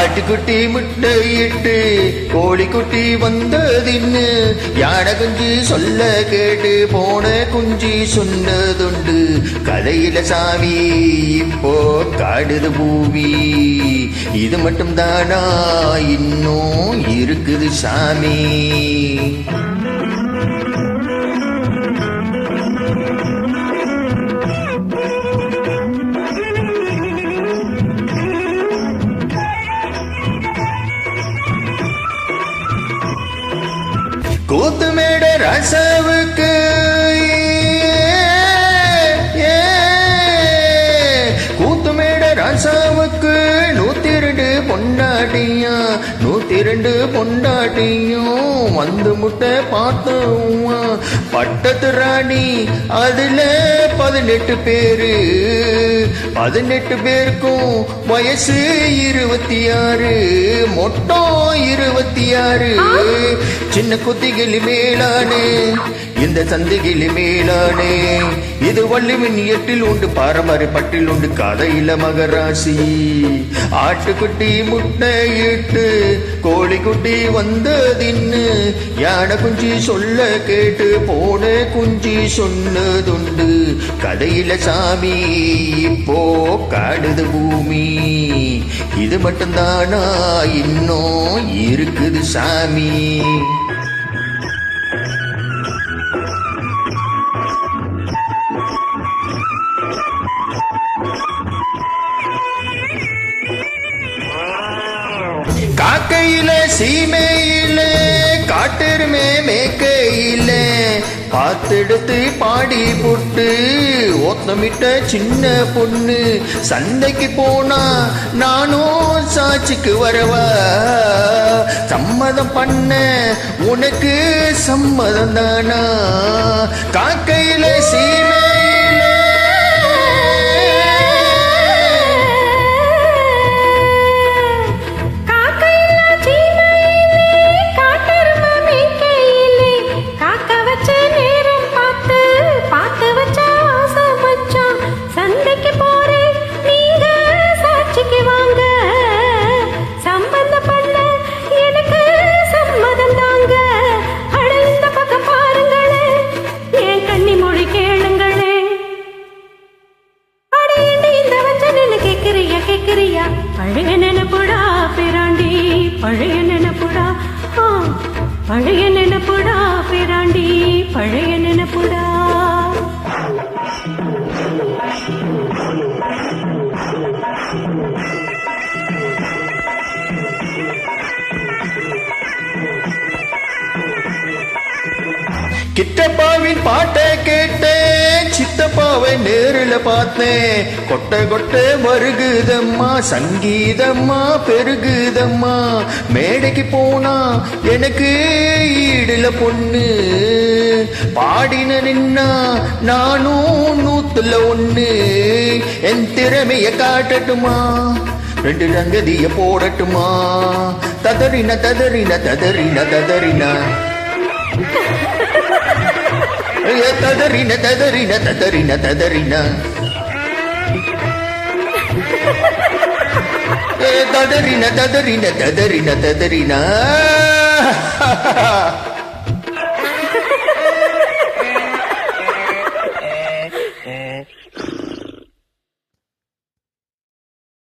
ஆட்டுக்குட்டி முட்டையிட்டு கோழிக்குட்டி வந்ததின்னு யானை குஞ்சு சொல்ல கேட்டு போன குஞ்சு சொன்னதுண்டு. கதையில சாமி இப்போ காடுது பூமி, இது மட்டும் தானா இன்னும் இருக்குது சாமி. கூத்துமேட ரசவுக்கு கூத்துமேட ரசாவுக்கு 102 பொண்டாட்டியா 102 பொண்டாட்டியும் வந்து முட்டை பார்த்தோம். பட்டத்து ராணி அதுல 18 பேரு, 18 பேருக்கும் வயசு 26, மொத்தம் 26. சின்ன குத்திகிளி மேலானே இந்த சந்திகிளி மேலானே, இது வள்ளிமின் 8 உண்டு பாரம்பரிய பட்டில் உண்டு கதையில மகராசி. ஆட்டுக்குட்டி முட்டையிட்டு கோழிக்குட்டி வந்ததின்னு யானை குஞ்சி சொல்ல கேட்டு போன குஞ்சி சொன்னதுண்டு. கதையில சாமி இப்போ காடுது பூமி, இது மட்டும்தானா இன்னும் இருக்குது சாமி. காக்கையில சீமையில காட்டெருமே மேக்கையில பாத்தெடுத்து பாடி போட்டு ஓத்தமிட்ட சின்ன பொண்ணு. சந்தைக்கு போனா நானும் சாட்சிக்கு வரவா, சம்மதம் பண்ண உனக்கு சம்மதம் தானா. காக்கையில சீமை பழைய நினைப்புடா பிராண்டி, பழைய நினைப்புடா, பழைய நினைப்புடா பிராண்டி, பழைய நினைப்புடா. கிட்டப்பாவின் பாட்டை கேட்டேன், சித்தப்பாவை நேரில் பார்த்தேன். கொட்டை கொட்டை வருகுதம்மா, சங்கீதம்மா பெருகுதம்மா. மேடைக்கு போனா எனக்கு ஈடுல பொண்ணு, பாடின நின்னா நானும் 101. என் திறமைய காட்டட்டுமா, 2 ரங்கதிய போடட்டுமா. ததறின ததறின ததறின ததறின ததறின ததறின ததறின ததறின ததறின ததறின ததறின ததறின.